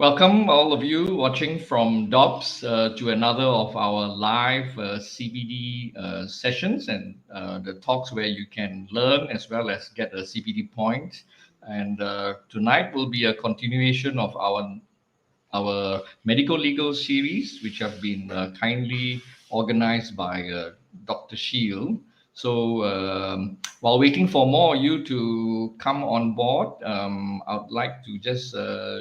Welcome, all of you watching from DOPS to another of our live CBD sessions and the talks where you can learn as well as get a CBD point. And tonight will be a continuation of our medical legal series, which have been kindly organized by Dr. Shield. So while waiting for more of you to come on board, I'd like to just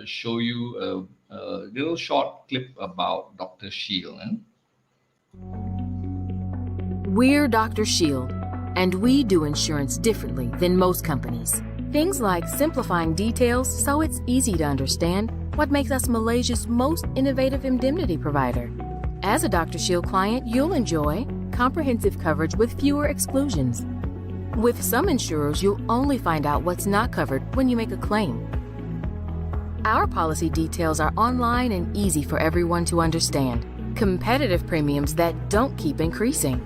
show you a little short clip about Dr. Shield. We're Dr. Shield, and we do insurance differently than most companies. Things like simplifying details so it's easy to understand what makes us Malaysia's most innovative indemnity provider. As a Dr. Shield client, you'll enjoy comprehensive coverage with fewer exclusions. With some insurers, you'll only find out what's not covered when you make a claim. Our policy details are online and easy for everyone to understand. Competitive premiums that don't keep increasing.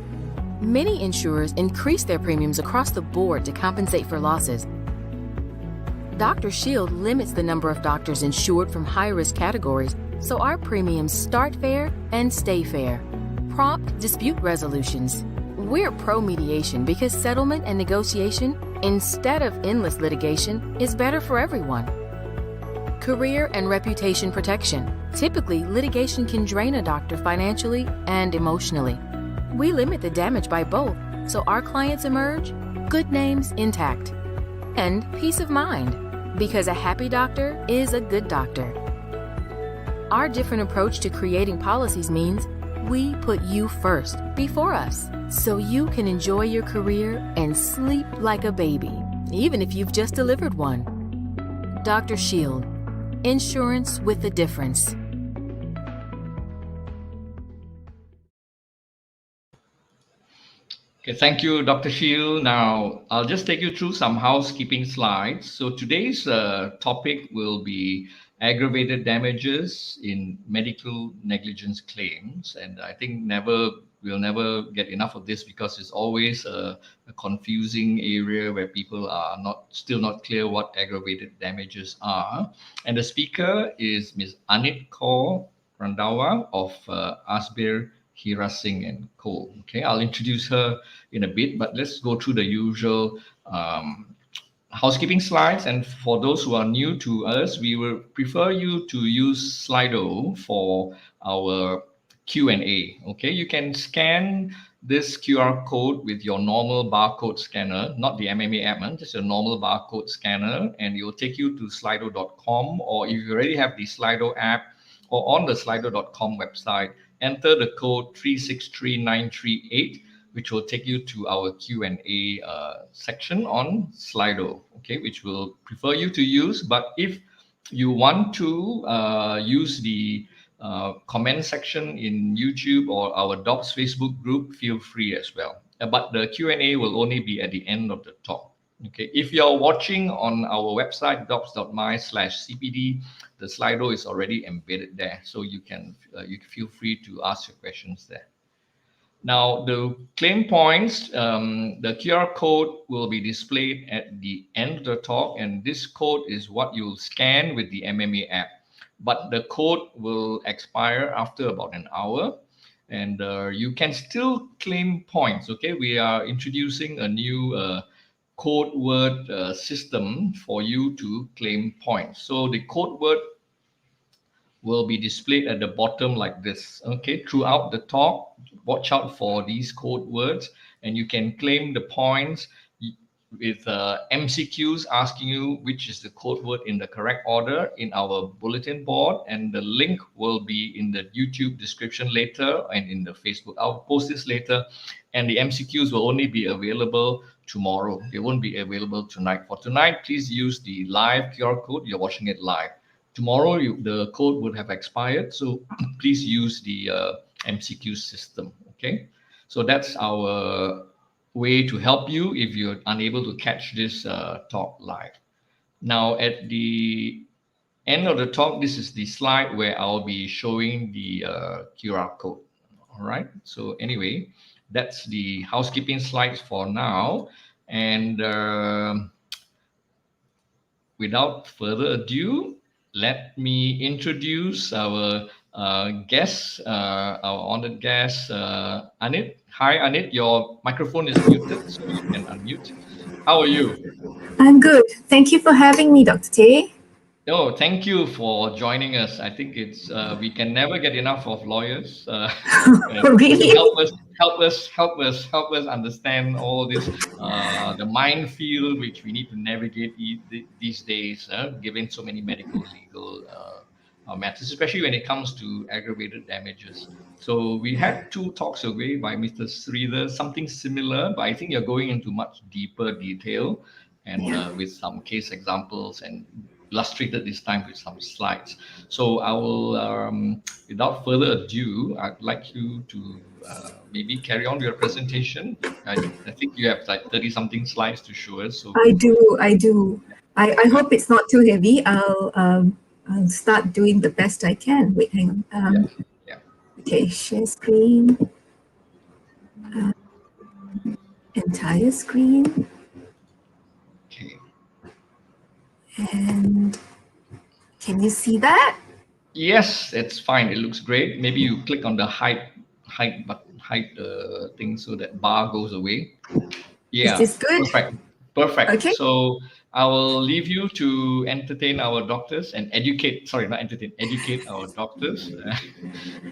Many insurers increase their premiums across the board to compensate for losses. Dr. Shield limits the number of doctors insured from high-risk categories, so our premiums start fair and stay fair. Prompt dispute resolutions. We're pro-mediation because settlement and negotiation, instead of endless litigation, is better for everyone. Career and reputation protection. Typically, litigation can drain a doctor financially and emotionally. We limit the damage by both, so our clients emerge good names intact. And peace of mind, because a happy doctor is a good doctor. Our different approach to creating policies means we put you first, before us, so you can enjoy your career and sleep like a baby, even if you've just delivered one. Dr. Shield, insurance with a difference. Okay, thank you, Dr. Shield. Now, I'll just take you through some housekeeping slides. So today's topic will be aggravated damages in medical negligence claims. And I think we'll never get enough of this because it's always a confusing area where people are still not clear what aggravated damages are. And the speaker is Ms. Anit Kaur Randawa of Asbir Hira Singh and Co. Okay, I'll introduce her in a bit, but let's go through the usual housekeeping slides. And for those who are new to us, we will prefer you to use Slido for our Q&A. Okay, you can scan this QR code with your normal barcode scanner, not the MMA app, just a normal barcode scanner, and it will take you to slido.com, or if you already have the Slido app or on the slido.com website, enter the code 363938, which will take you to our Q&A section on Slido, okay, which we'll prefer you to use. But if you want to use the comment section in YouTube or our DOPS Facebook group, feel free as well. But the Q&A will only be at the end of the talk. Okay, if you're watching on our website, dops.my/cpd, the Slido is already embedded there, so you can feel free to ask your questions there. Now, the claim points, the QR code will be displayed at the end of the talk, and this code is what you'll scan with the MMA app. But the code will expire after about an hour, and you can still claim points. Okay, we are introducing a new code word system for you to claim points. So the code word will be displayed at the bottom like this. Okay, throughout the talk, watch out for these code words, and you can claim the points with MCQs asking you which is the code word in the correct order in our bulletin board, and the link will be in the YouTube description later and in the Facebook. I'll post this later, and the MCQs will only be available tomorrow. They won't be available tonight. For tonight, please use the live QR code. You're watching it live. Tomorrow, the code would have expired, so please use the MCQ system, okay? So that's our way to help you if you're unable to catch this talk live. Now, at the end of the talk, this is the slide where I'll be showing the QR code, all right? So anyway, that's the housekeeping slides for now. And without further ado, let me introduce our guest, our honored guest, Anit. Hi, Anit. Your microphone is muted, so you can unmute. How are you? I'm good. Thank you for having me, Dr. Tay. Oh, thank you for joining us. I think it's we can never get enough of lawyers to Really? help us understand all this the minefield which we need to navigate these days, given so many medical legal matters, especially when it comes to aggravated damages. So we had two talks away by Mr. Sridhar, something similar, but I think you're going into much deeper detail and Yeah. with some case examples and illustrated this time with some slides. So I will, without further ado, I'd like you to maybe carry on with your presentation. I think you have like 30 something slides to show us. So I do. I do. I hope it's not too heavy. I'll start doing the best I can. Wait, hang on. yeah, yeah. Okay, share screen. Entire screen. Okay. And can you see that? Yes, it's fine. It looks great. Maybe you click on the hide thing so that bar goes away. Is Yeah, this good? perfect. Okay. So I will leave you to entertain our doctors and educate. Sorry, not entertain. Educate our doctors.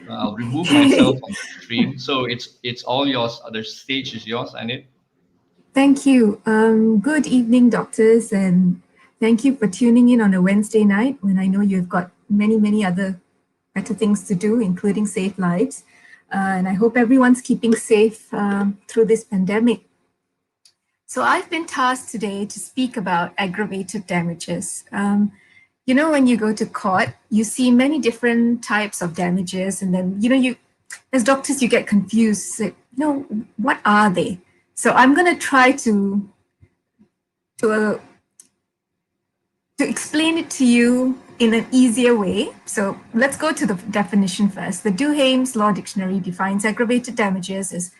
I'll remove myself from the stream. So it's all yours. The stage is yours, Anit. Thank you. Good evening, doctors, and thank you for tuning in on a Wednesday night when I know you've got many other better things to do, including save lives. And I hope everyone's keeping safe through this pandemic. So I've been tasked today to speak about aggravated damages. You know, when you go to court, you see many different types of damages, and then, you know, as doctors, you get confused. Like, you know, what are they? So I'm going to try to explain it to you in an easier way. So let's go to the definition first. The Duhame's Law Dictionary defines aggravated damages as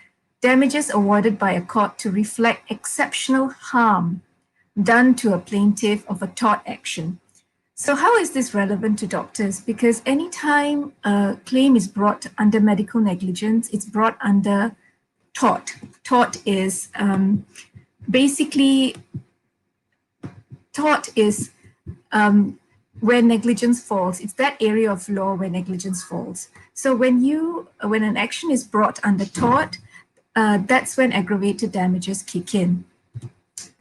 damages awarded by a court to reflect exceptional harm done to a plaintiff of a tort action. So how is this relevant to doctors? Because anytime a claim is brought under medical negligence, it's brought under tort. Tort is basically where negligence falls. It's that area of law where negligence falls. So when an action is brought under tort, that's when aggravated damages kick in.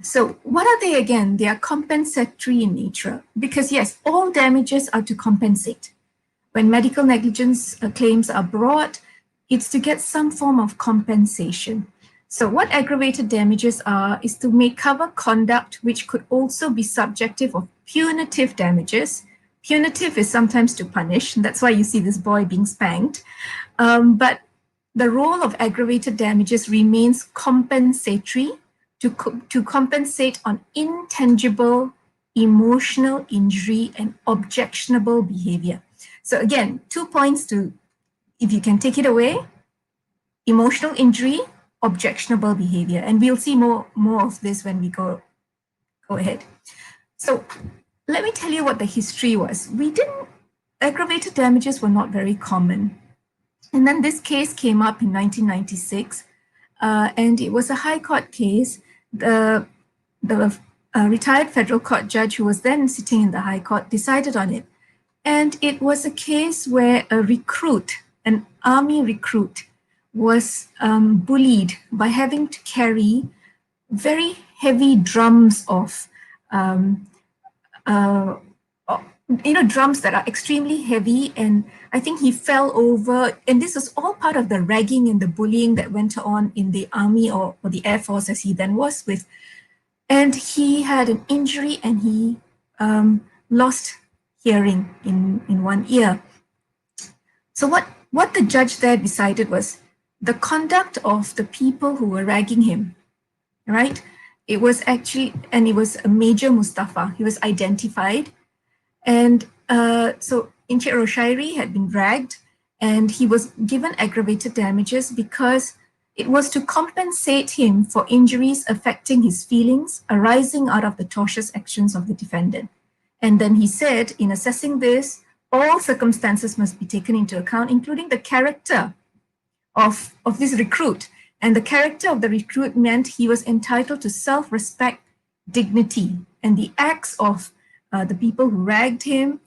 So what are they again? They are compensatory in nature because yes, all damages are to compensate. When medical negligence claims are brought, it's to get some form of compensation. So what aggravated damages are is to make cover conduct which could also be subjective of punitive damages. Punitive is sometimes to punish, and that's why you see this boy being spanked. But the role of aggravated damages remains compensatory to compensate on intangible emotional injury and objectionable behavior. So again, 2 points to, if you can take it away, emotional injury, objectionable behavior. And we'll see more of this when we go ahead. So let me tell you what the history was. Aggravated damages were not very common. And then this case came up in 1996, and it was a high court case. The retired federal court judge who was then sitting in the high court decided on it. And it was a case where an army recruit, was bullied by having to carry very heavy drums of, drums that are extremely heavy. And I think he fell over. And this was all part of the ragging and the bullying that went on in the army or the Air Force as he then was with. And he had an injury and he lost hearing in one ear. So what the judge there decided was the conduct of the people who were ragging him, right? It was a Major Mustafa. He was identified. And so Encik Roshairi had been ragged and he was given aggravated damages because it was to compensate him for injuries affecting his feelings arising out of the tortious actions of the defendant. And then he said, in assessing this, all circumstances must be taken into account, including the character of this recruit. And the character of the recruit meant he was entitled to self-respect, dignity, and the acts of the people who ragged him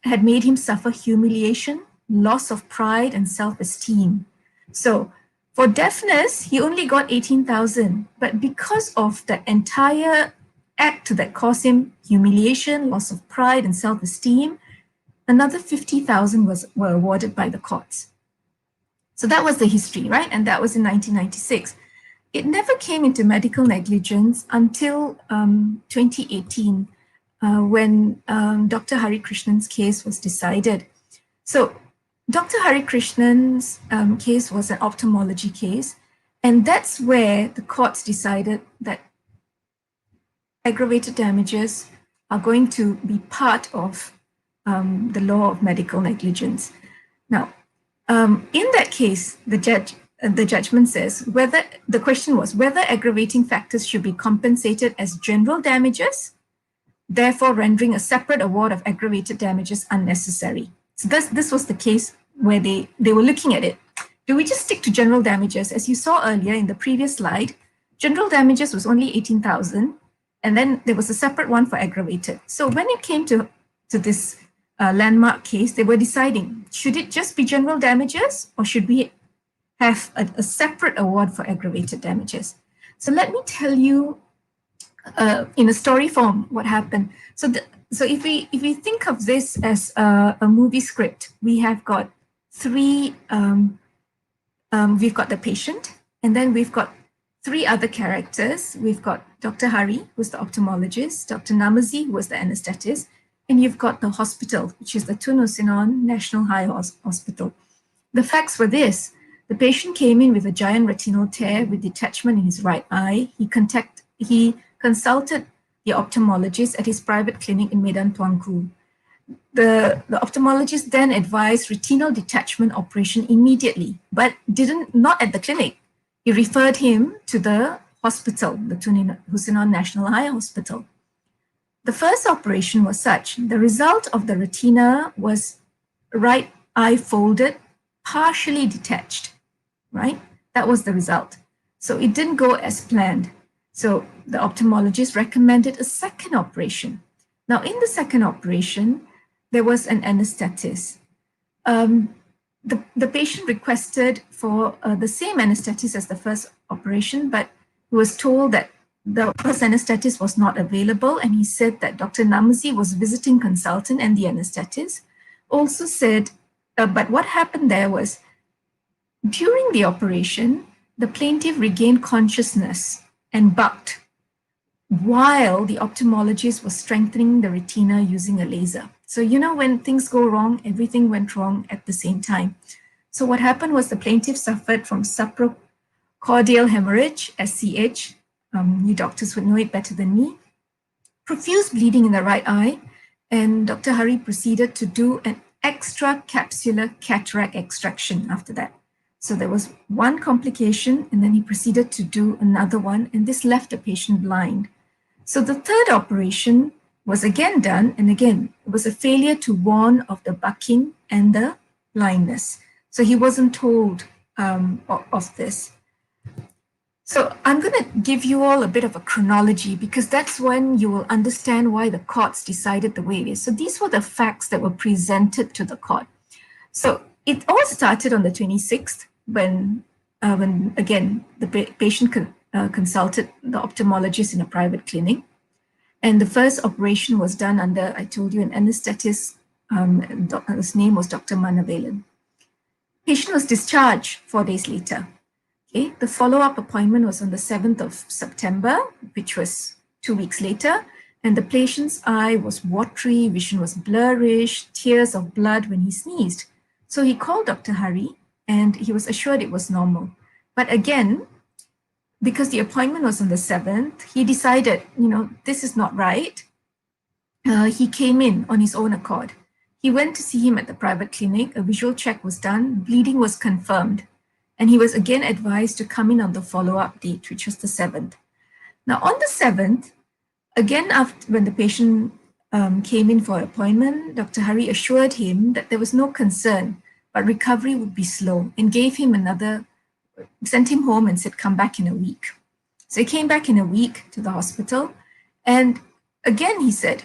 had made him suffer humiliation, loss of pride, and self-esteem. So for deafness, he only got 18,000, but because of the entire act that caused him humiliation, loss of pride, and self-esteem, another 50,000 were awarded by the courts. So that was the history, right? And that was in 1996. It never came into medical negligence until 2018, when Dr. Hari Krishnan's case was decided. So Dr. Hari Krishnan's case was an ophthalmology case, and that's where the courts decided that aggravated damages are going to be part of the law of medical negligence. Now, in that case, the judgment says the question was whether aggravating factors should be compensated as general damages, therefore rendering a separate award of aggravated damages unnecessary. So this was the case where they were looking at it. Do we just stick to general damages? As you saw earlier in the previous slide, general damages was only 18,000, and then there was a separate one for aggravated. So when it came to this landmark case, they were deciding, should it just be general damages, or should we have a separate award for aggravated damages? So let me tell you in a story form what happened. So if we think of this as a movie script, we have got three, we've got the patient, and then we've got three other characters. We've got Dr. Hari, who's the ophthalmologist, Dr. Namazi, who was the anesthetist, and you've got the hospital, which is the Tun Usinon National High Hospital. The facts were this: the patient came in with a giant retinal tear with detachment in his right eye. He consulted the ophthalmologist at his private clinic in Medan Tuanku. The ophthalmologist then advised retinal detachment operation immediately, but not at the clinic. He referred him to the hospital, the Tun Usinon National High Hospital. The first operation was such: the result of the retina was right eye folded, partially detached, right? That was the result. So it didn't go as planned. So the ophthalmologist recommended a second operation. Now, in the second operation, there was an anesthetist. The patient requested for the same anesthetist as the first operation, but he was told that the first anesthetist was not available, and he said that Dr. Namazi was visiting consultant, and the anesthetist also said, but what happened there was, during the operation, the plaintiff regained consciousness and bucked while the ophthalmologist was strengthening the retina using a laser. So, when things go wrong, everything went wrong at the same time. So what happened was the plaintiff suffered from supracordial hemorrhage, SCH. You doctors would know it better than me. Profuse bleeding in the right eye, and Dr. Hari proceeded to do an extracapsular cataract extraction after that. So there was one complication, and then he proceeded to do another one, and this left the patient blind. So the third operation was again done, and again, it was a failure to warn of the bucking and the blindness. So he wasn't told of this. So I'm going to give you all a bit of a chronology, because that's when you will understand why the courts decided the way it is. So these were the facts that were presented to the court. So it all started on the 26th when again, the patient consulted the ophthalmologist in a private clinic. And the first operation was done under, I told you, an anesthetist. His name was Dr. Manavelan. Patient was discharged 4 days later. Okay. The follow-up appointment was on the 7th of September, which was 2 weeks later. And the patient's eye was watery, vision was blurrish, tears of blood when he sneezed. So he called Dr. Hari, and he was assured it was normal. But again, because the appointment was on the 7th, he decided, this is not right. He came in on his own accord. He went to see him at the private clinic. A visual check was done. Bleeding was confirmed. And he was again advised to come in on the follow-up date, which was the 7th. Now, on the 7th, again, when the patient came in for an appointment, Dr. Hari assured him that there was no concern, but recovery would be slow, and gave him sent him home and said, come back in a week. So he came back in a week to the hospital. And again, he said,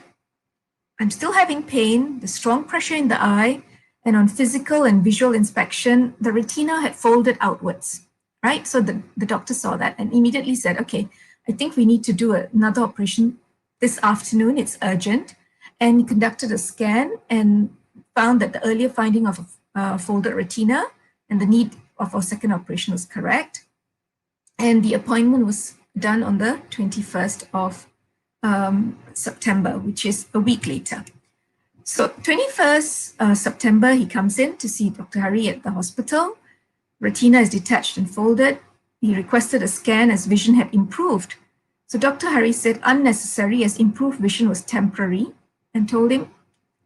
I'm still having pain, the strong pressure in the eye, and on physical and visual inspection, the retina had folded outwards, right? So the doctor saw that and immediately said, okay, I think we need to do another operation this afternoon. It's urgent. And he conducted a scan and found that the earlier finding of a folded retina and the need of a second operation was correct. And the appointment was done on the 21st of September, which is a week later. So 21st September, he comes in to see Dr. Hari at the hospital. Retina is detached and folded. He requested a scan as vision had improved. So Dr. Hari said unnecessary as improved vision was temporary and told him,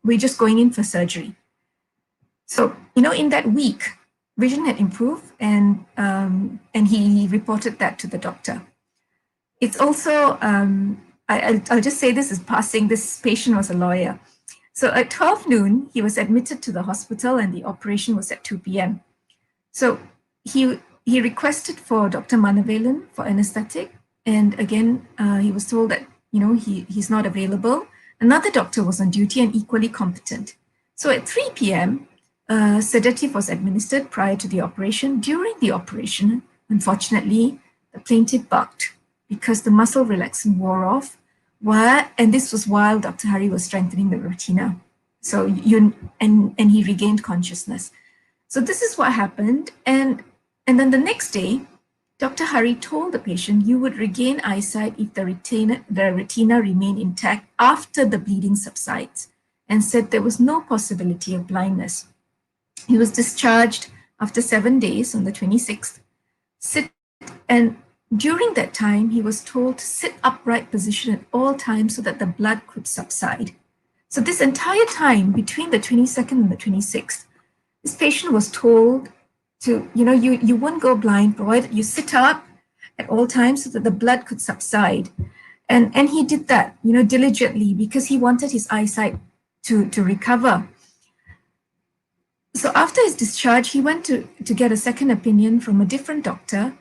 we're just going in for surgery. So, in that week, vision had improved and he reported that to the doctor. It's also, I'll just say this is passing, this patient was a lawyer. So at 12 noon, he was admitted to the hospital and the operation was at 2 p.m. So he requested for Dr. Manavelan for anesthetic. And again, he was told that, he's not available. Another doctor was on duty and equally competent. So at 3 p.m., sedative was administered prior to the operation. During the operation, unfortunately, the plaintiff barked because the muscle relaxant wore off. And this was while Dr. Hari was strengthening the retina. So and he regained consciousness. So this is what happened. And then the next day, Dr. Hari told the patient you would regain eyesight if the retina remained intact after the bleeding subsides, and said there was no possibility of blindness. He was discharged after 7 days on the 26th. And during that time, he was told to sit upright position at all times so that the blood could subside. So this entire time between the 22nd and the 26th, this patient was told to, you won't go blind, provided you sit up at all times so that the blood could subside. And he did that, diligently because he wanted his eyesight to recover. So after his discharge, he went to get a second opinion from a different doctor,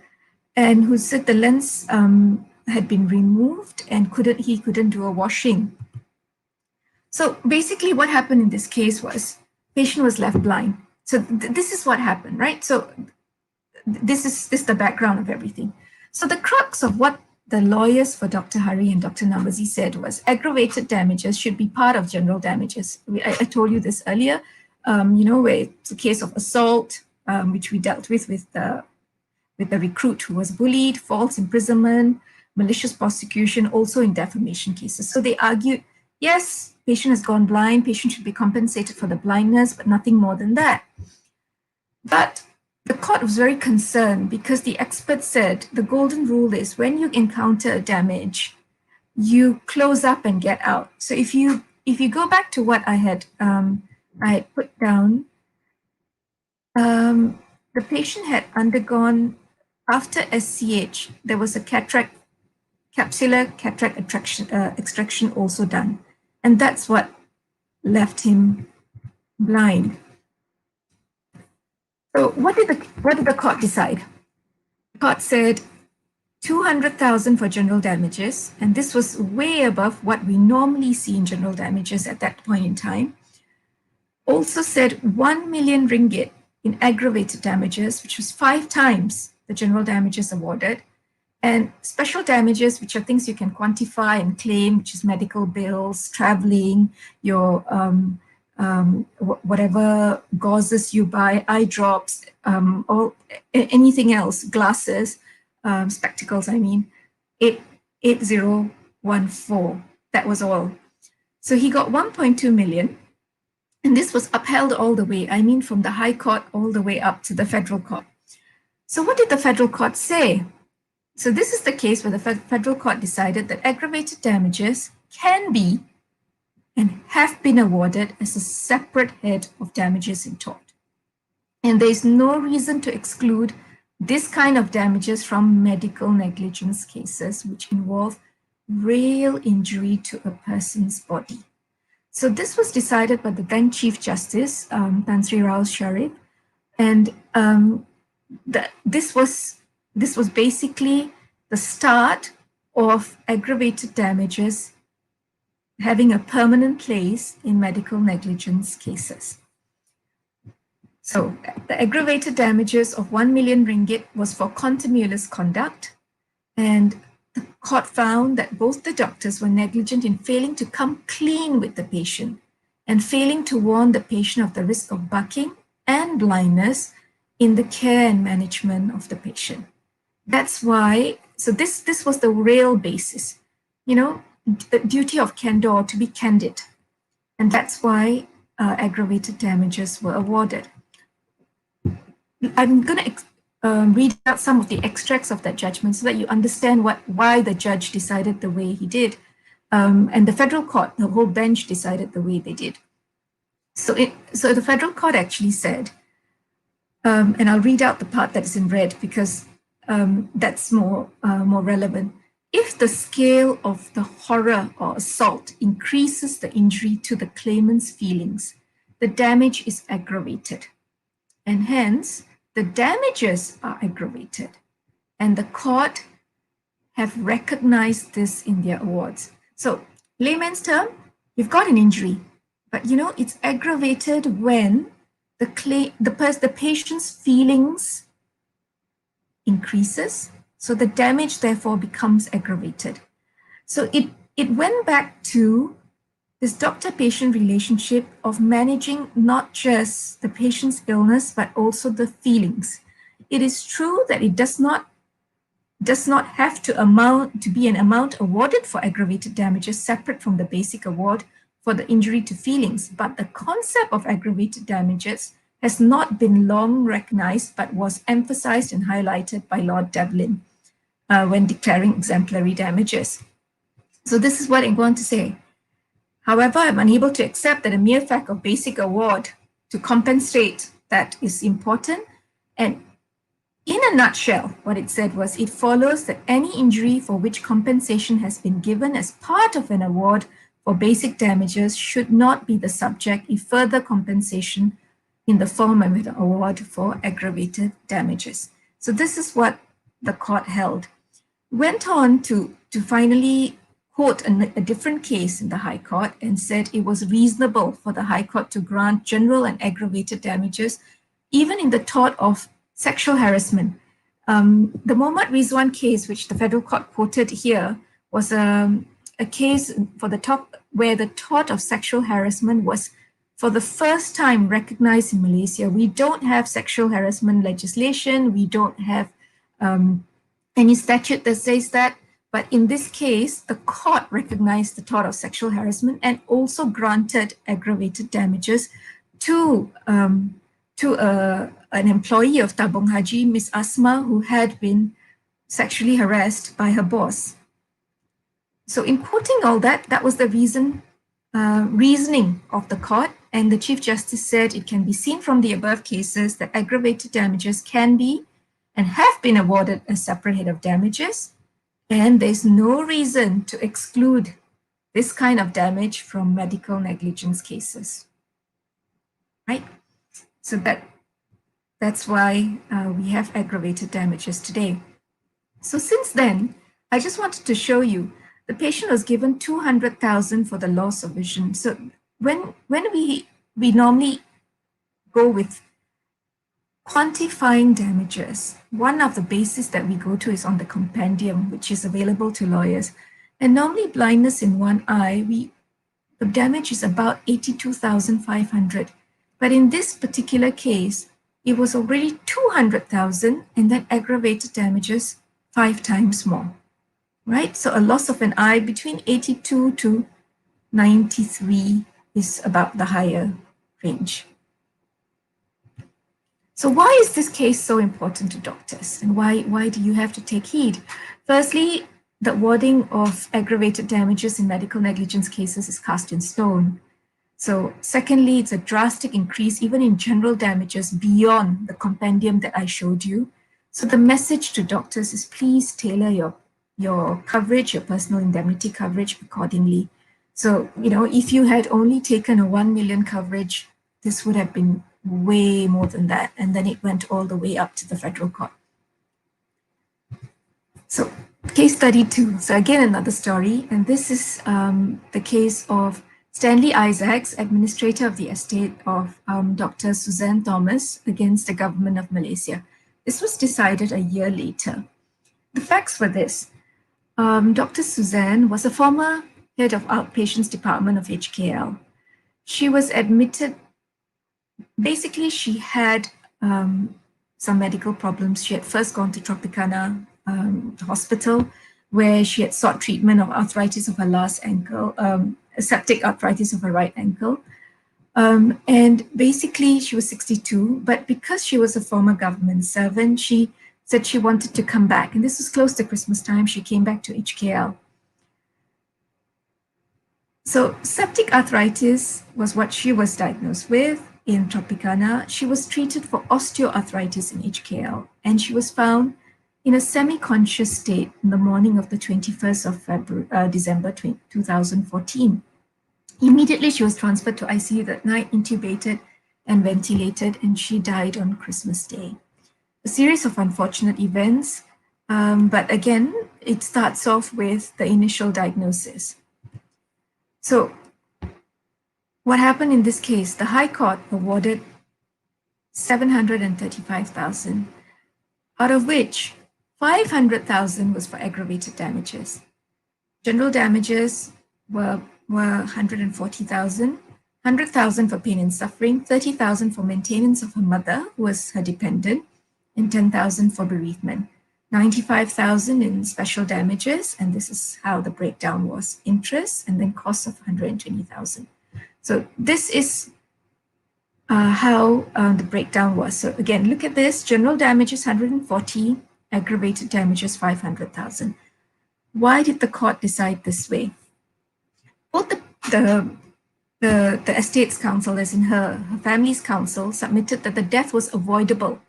and who said the lens had been removed and he couldn't do a washing. So basically what happened in this case was patient was left blind. So this is what happened, right? So this is the background of everything. So the crux of what the lawyers for Dr. Hari and Dr. Namazi said was aggravated damages should be part of general damages. I told you this earlier, where it's a case of assault, which we dealt with the recruit who was bullied, false imprisonment, malicious prosecution, also in defamation cases. So they argued, yes, patient has gone blind, patient should be compensated for the blindness, but nothing more than that. But the court was very concerned because the experts said the golden rule is when you encounter a damage, you close up and get out. So if you go back to what I had put down, the patient had undergone, after SCH, there was a capsular cataract extraction also done. And that's what left him blind. So what did the court decide? The court said 200,000 for general damages, and this was way above what we normally see in general damages at that point in time. Also said 1 million ringgit in aggravated damages, which was 5 times the general damages awarded, and special damages, which are things you can quantify and claim, which is medical bills, traveling, your whatever gauzes you buy, eye drops, or anything else, glasses, spectacles, 8014. That was all. So he got 1.2 million. And this was upheld all the way, from the High Court all the way up to the Federal Court. So what did the Federal Court say? So this is the case where the Federal Court decided that aggravated damages can be and have been awarded as a separate head of damages in tort. And there is no reason to exclude this kind of damages from medical negligence cases, which involve real injury to a person's body. So this was decided by the then Chief Justice, Tan Sri Rao Sharif, and this was basically the start of aggravated damages having a permanent place in medical negligence cases. So the aggravated damages of 1 million ringgit was for continuous conduct, and the court found that both the doctors were negligent in failing to come clean with the patient and failing to warn the patient of the risk of bucking and blindness in the care and management of the patient. That's why, so this was the real basis, the duty of candor, to be candid. And that's why aggravated damages were awarded. I'm going to read out some of the extracts of that judgment so that you understand why the judge decided the way he did. And the federal court, the whole bench decided the way they did. So the federal court actually said, and I'll read out the part that is in red because that's more relevant. If the scale of the horror or assault increases the injury to the claimant's feelings, the damage is aggravated. And hence, the damages are aggravated. And the court have recognized this in their awards. So, layman's term, you've got an injury, but it's aggravated when the patient's feelings increases. So the damage therefore becomes aggravated. So it went back to this doctor-patient relationship of managing not just the patient's illness, but also the feelings. It is true that it does not have to be an amount awarded for aggravated damages separate from the basic award for the injury to feelings, but the concept of aggravated damages has not been long recognized, but was emphasized and highlighted by Lord Devlin when declaring exemplary damages. So this is what I'm going to say. However, I'm unable to accept that a mere fact of basic award to compensate that is important. And in a nutshell, what it said was, it follows that any injury for which compensation has been given as part of an award for basic damages should not be the subject of further compensation in the form of an award for aggravated damages. So this is what the court held. Went on to finally quote a different case in the High Court and said it was reasonable for the High Court to grant general and aggravated damages, even in the tort of sexual harassment. The Mohammad Rizwan case, which the federal court quoted here, was a case where the tort of sexual harassment was for the first time recognized in Malaysia. We don't have sexual harassment legislation. We don't have any statute that says that. But in this case, the court recognized the tort of sexual harassment and also granted aggravated damages to an employee of Tabung Haji, Miss Asma, who had been sexually harassed by her boss. So in quoting all that, that was the reasoning of the court. And the Chief Justice said it can be seen from the above cases that aggravated damages can be and have been awarded as separate head of damages. And there's no reason to exclude this kind of damage from medical negligence cases, right? So that's why we have aggravated damages today. So since then, I just wanted to show you the patient was given 200,000 for the loss of vision. So when we normally go with quantifying damages, one of the bases that we go to is on the compendium, which is available to lawyers. And normally blindness in one eye, the damage is about 82,500. But in this particular case, it was already 200,000 and then aggravated damages 5 times more, right? So a loss of an eye between 82 to 93 is about the higher range. So why is this case so important to doctors? And why do you have to take heed? Firstly, the awarding of aggravated damages in medical negligence cases is cast in stone. So secondly, it's a drastic increase even in general damages beyond the compendium that I showed you. So the message to doctors is please tailor your coverage, your personal indemnity coverage accordingly. So, if you had only taken a 1 million coverage, this would have been way more than that. And then it went all the way up to the federal court. So case study 2. So again, another story. And this is the case of Stanley Isaacs, administrator of the estate of Dr. Suzanne Thomas against the government of Malaysia. This was decided a year later. The facts were this. Dr. Suzanne was a former head of outpatients department of HKL. She was admitted, basically she had some medical problems. She had first gone to Tropicana hospital where she had sought treatment of arthritis of her last ankle, septic arthritis of her right ankle. And basically she was 62, but because she was a former government servant, she said she wanted to come back. And this was close to Christmas time. She came back to HKL. So septic arthritis was what she was diagnosed with in Tropicana. She was treated for osteoarthritis in HKL, and she was found in a semi-conscious state in the morning of the 21st of December 2014. Immediately, she was transferred to ICU that night, intubated and ventilated, and she died on Christmas Day. A series of unfortunate events, but again, it starts off with the initial diagnosis. So what happened in this case? The High Court awarded $735,000, out of which $500,000 was for aggravated damages. General damages were $140,000, $100,000 for pain and suffering, $30,000 for maintenance of her mother, who was her dependent, and $10,000 for bereavement. $95,000 in special damages, and this is how the breakdown was: interest and then costs of $120,000. So this is how the breakdown was. So again, look at this: general damages $140,000, aggravated damages $500,000. Why did the court decide this way? Both the estate's counsel, as in her family's counsel, submitted that the death was avoidable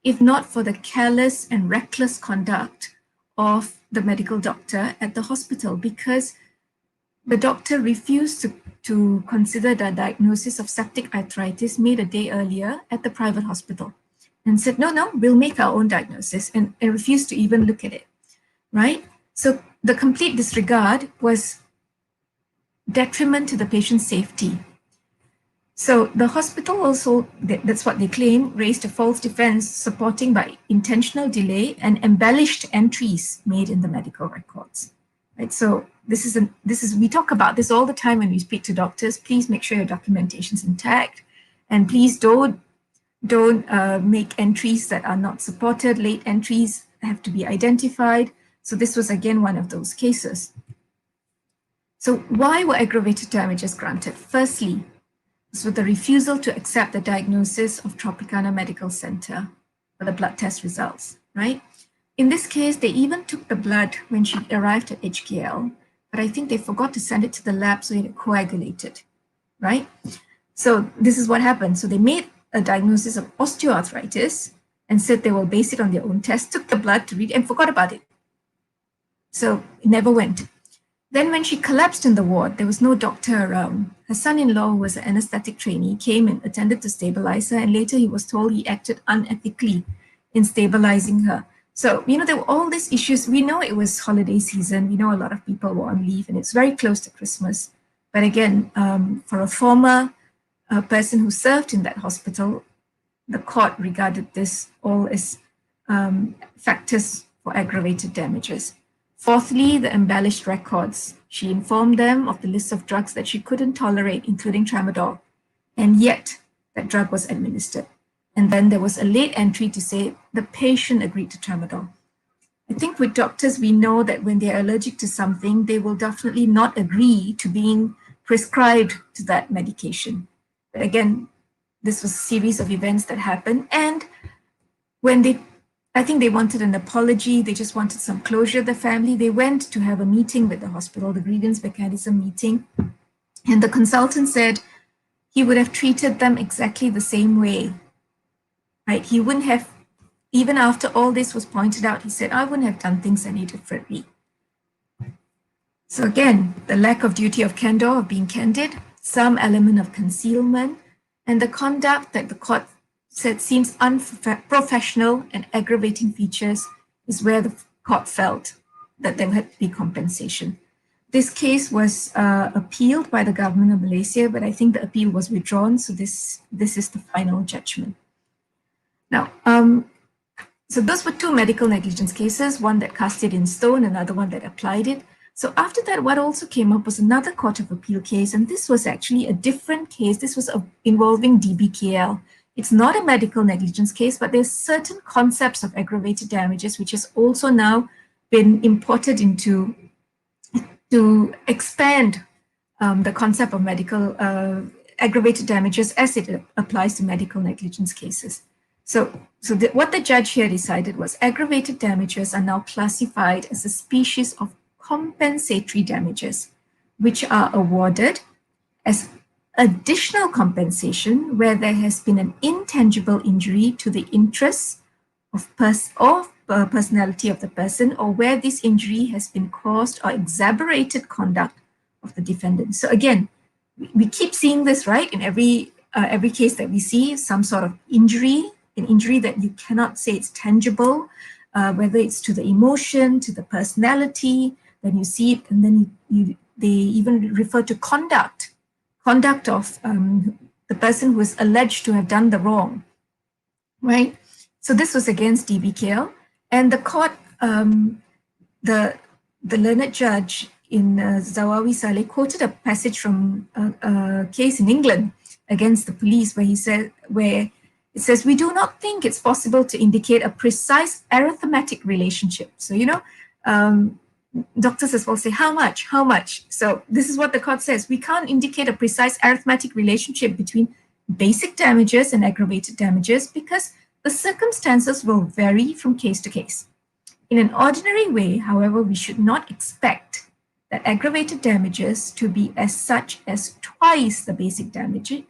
if not for the careless and reckless conduct of the medical doctor at the hospital, because the doctor refused to consider the diagnosis of septic arthritis made a day earlier at the private hospital and said, no, we'll make our own diagnosis, and refused to even look at it, right? So the complete disregard was detriment to the patient's safety. So the hospital also, that's what they claim, raised a false defense supporting by intentional delay and embellished entries made in the medical records. Right? So this is we talk about this all the time when we speak to doctors. Please make sure your documentation is intact, and please don't make entries that are not supported. Late entries have to be identified. So this was again one of those cases. So why were aggravated damages granted? Firstly, with the refusal to accept the diagnosis of Tropicana Medical Center for the blood test results, right? In this case, they even took the blood when she arrived at HKL, but I think they forgot to send it to the lab so it coagulated, right? So this is what happened. So they made a diagnosis of osteoarthritis and said they will base it on their own test, took the blood to read and forgot about it. So it never went. Then when she collapsed in the ward, there was no doctor around. Her son-in-law, who was an anesthetic trainee, came and attended to stabilize her, and later he was told he acted unethically in stabilizing her. So, there were all these issues. We know it was holiday season. We know a lot of people were on leave, and it's very close to Christmas. But again, for a former person who served in that hospital, the court regarded this all as factors for aggravated damages. Fourthly, the embellished records. She informed them of the list of drugs that she couldn't tolerate, including tramadol, and yet that drug was administered. And then there was a late entry to say the patient agreed to tramadol. I think with doctors, we know that when they're allergic to something, they will definitely not agree to being prescribed to that medication. But again, this was a series of events that happened. And when I think they wanted an apology. They just wanted some closure of the family. They went to have a meeting with the hospital, the grievance mechanism meeting. And the consultant said he would have treated them exactly the same way, right? He wouldn't have, even after all this was pointed out, he said, I wouldn't have done things any differently. So again, the lack of duty of candor, of being candid, some element of concealment, and the conduct that the court said seems unprofessional and aggravating features is where the court felt that there had to be compensation. This case was appealed by the government of Malaysia, but I think the appeal was withdrawn, so this is the final judgment. Now, so those were two medical negligence cases, one that cast it in stone, another one that applied it. So after that, what also came up was another Court of Appeal case, and this was actually a different case. This was involving DBKL. It's not a medical negligence case, but there's certain concepts of aggravated damages, which has also now been imported into to expand the concept of medical aggravated damages as it applies to medical negligence cases. So what the judge here decided was aggravated damages are now classified as a species of compensatory damages, which are awarded as additional compensation where there has been an intangible injury to the interests of personality of the person, or where this injury has been caused or exaggerated conduct of the defendant. So again, we keep seeing this, right? In every case that we see, some sort of injury, an injury that you cannot say it's tangible, whether it's to the emotion, to the personality, then you see it, and then they even refer to conduct of the person who is alleged to have done the wrong, right? So this was against DBKL, and the court, the learned judge in Zawawi Saleh quoted a passage from a case in England against the police where it says, "We do not think it's possible to indicate a precise arithmetic relationship." So, doctors as well say, how much? So this is what the court says. We can't indicate a precise arithmetic relationship between basic damages and aggravated damages because the circumstances will vary from case to case. In an ordinary way, however, we should not expect that aggravated damages to be as such as twice the basic damage,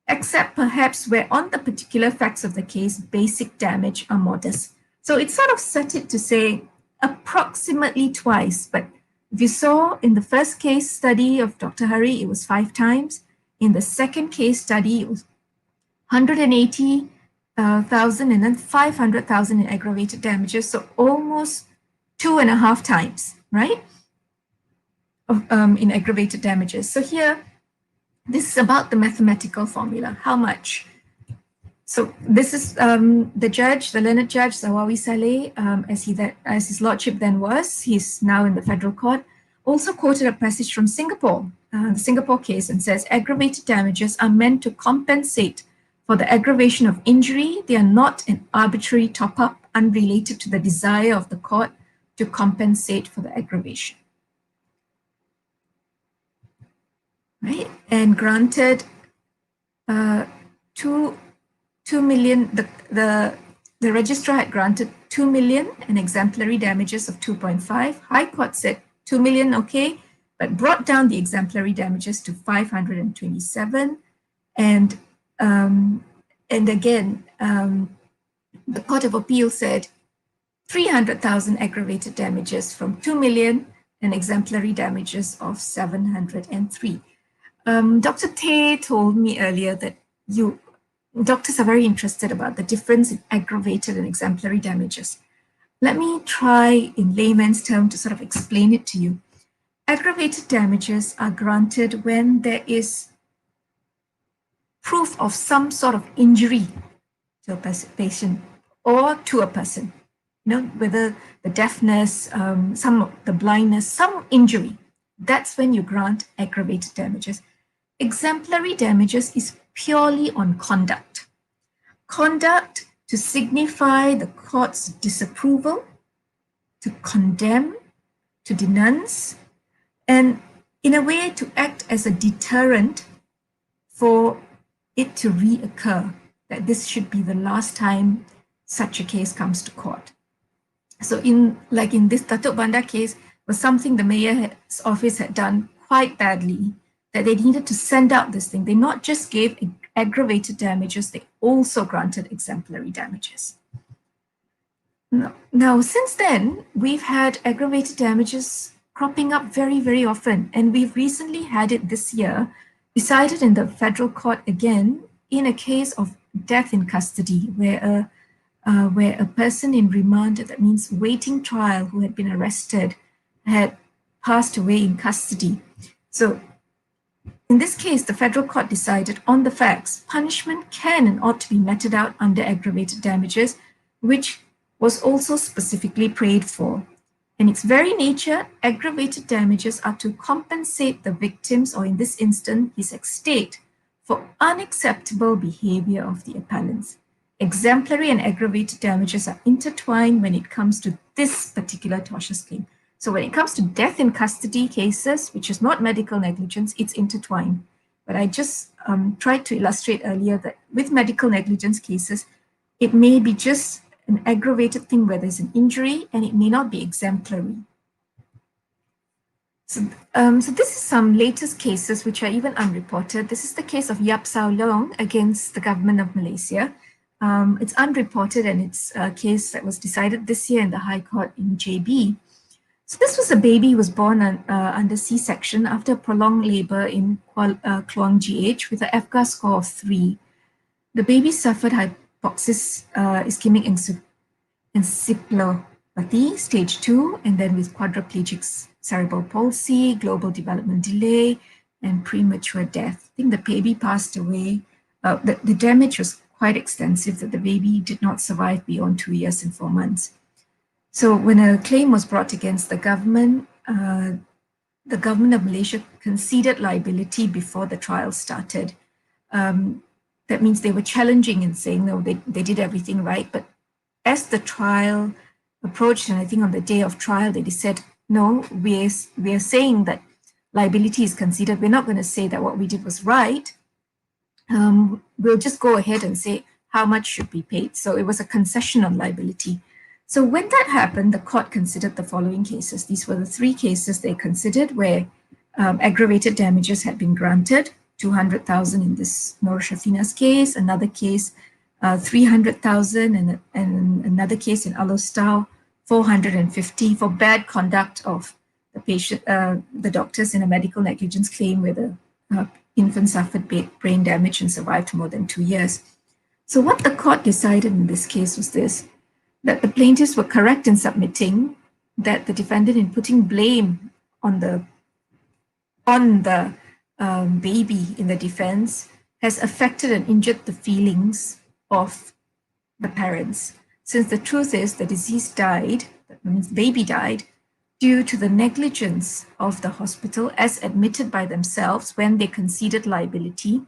except perhaps where on the particular facts of the case, basic damage are modest. So it's sort of set it to say approximately twice, but if you saw in the first case study of Dr. Hari, it was 5 times. In the second case study, it was 180,000 and then 500,000 in aggravated damages, so almost 2.5 times, right? In aggravated damages. So here, this is about the mathematical formula. How much? So this is the judge, the learned judge, Zawawi Saleh, as his lordship then was, he's now in the federal court, also quoted a passage from Singapore, the Singapore case, and says aggravated damages are meant to compensate for the aggravation of injury. They are not an arbitrary top-up unrelated to the desire of the court to compensate for the aggravation. Right? And granted 2 million, the registrar had granted 2 million and exemplary damages of 2.5. High Court said 2 million, okay, but brought down the exemplary damages to 527. And again, the Court of Appeal said 300,000 aggravated damages from 2 million and exemplary damages of 703. Dr. Tay told me earlier that doctors are very interested about the difference in aggravated and exemplary damages. Let me try in layman's terms to sort of explain it to you. Aggravated damages are granted when there is proof of some sort of injury to a patient or to a person, whether the deafness, the blindness, some injury. That's when you grant aggravated damages. Exemplary damages is purely on conduct. Conduct to signify the court's disapproval, to condemn, to denounce, and in a way to act as a deterrent for it to reoccur, that this should be the last time such a case comes to court. So in this Datuk Bandar case, was something the mayor's office had done quite badly, that they needed to send out this thing. They not just gave aggravated damages, they also granted exemplary damages. Now, since then, we've had aggravated damages cropping up very, very often. And we've recently had it this year, decided in the federal court again, in a case of death in custody, where a person in remand, that means waiting trial, who had been arrested, had passed away in custody. So in this case, the federal court decided on the facts, punishment can and ought to be meted out under aggravated damages, which was also specifically prayed for. In its very nature, aggravated damages are to compensate the victims, or in this instance, his estate, for unacceptable behavior of the appellants. Exemplary and aggravated damages are intertwined when it comes to this particular tortious claim. So when it comes to death in custody cases, which is not medical negligence, it's intertwined. But I just tried to illustrate earlier that with medical negligence cases, it may be just an aggravated thing where there's an injury and it may not be exemplary. So this is some latest cases which are even unreported. This is the case of Yap Sao Leong against the government of Malaysia. It's unreported, and it's a case that was decided this year in the High Court in JB. So this was a baby who was born under C-section after prolonged labor in Kluang GH with an FGAR score of 3. The baby suffered hypoxia ischemic encephalopathy, stage 2, and then with quadriplegic cerebral palsy, global development delay, and premature death. I think the baby passed away. The damage was quite extensive, that the baby did not survive beyond 2 years and 4 months. So when a claim was brought against the government of Malaysia conceded liability before the trial started. That means they were challenging and saying, no, they did everything right. But as the trial approached, and I think on the day of trial, they said, no, we are saying that liability is conceded. We're not going to say that what we did was right. We'll just go ahead and say how much should be paid. So it was a concession on liability. So when that happened, the court considered the following cases. These were the 3 cases they considered where aggravated damages had been granted, 200,000 in this Nur Shafina's case, another case 300,000, and another case in Alostau 450 for bad conduct of the patient, the doctors in a medical negligence claim where the infant suffered brain damage and survived more than 2 years. So what the court decided in this case was this, that the plaintiffs were correct in submitting that the defendant in putting blame on the baby in the defense has affected and injured the feelings of the parents. Since the truth is the deceased died, that means the baby died, due to the negligence of the hospital as admitted by themselves when they conceded liability,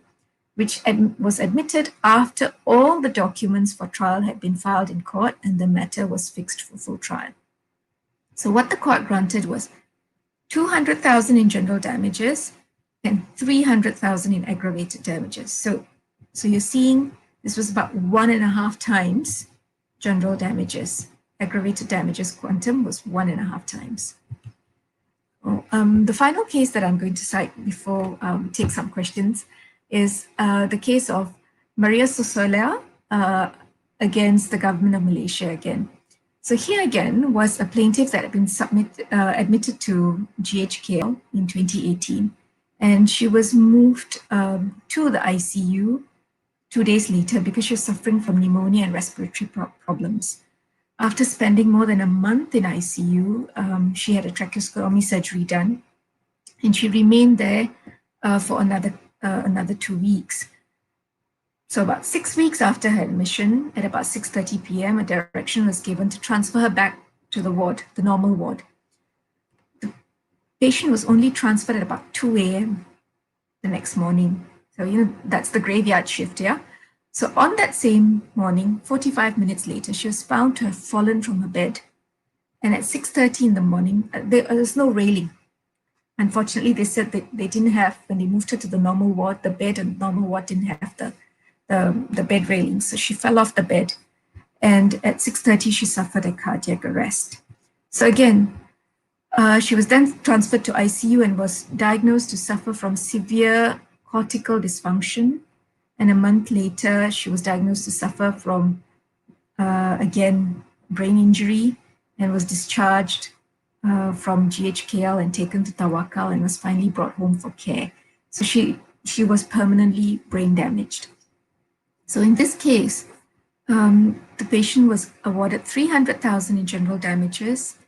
which was admitted after all the documents for trial had been filed in court and the matter was fixed for full trial. So what the court granted was 200,000 in general damages and 300,000 in aggravated damages. So you're seeing this was about 1.5 times general damages. Aggravated damages quantum was 1.5 times. The final case that I'm going to cite before we take some questions is the case of Maria Sosolia against the government of Malaysia again. So here again was a plaintiff that had been admitted to DBKL in 2018, and she was moved to the ICU 2 days later because she was suffering from pneumonia and respiratory problems. After spending more than a month in ICU, she had a tracheostomy surgery done, and she remained there for another 2 weeks. So about 6 weeks after her admission, at about 6:30 p.m., a direction was given to transfer her back to the ward, the normal ward. The patient was only transferred at about 2 a.m. the next morning. So, that's the graveyard shift, yeah? So on that same morning, 45 minutes later, she was found to have fallen from her bed. And at 6:30 in the morning, there was no railing. Unfortunately, they said that they didn't have, when they moved her to the normal ward, the bed and normal ward didn't have the bed railing. So she fell off the bed. And at 6:30, she suffered a cardiac arrest. So again, she was then transferred to ICU and was diagnosed to suffer from severe cortical dysfunction. And a month later, she was diagnosed to suffer from, again, brain injury and was discharged from GHKL and taken to Tawakal and was finally brought home for care. So she was permanently brain damaged. So in this case, the patient was awarded 300,000 in general damages,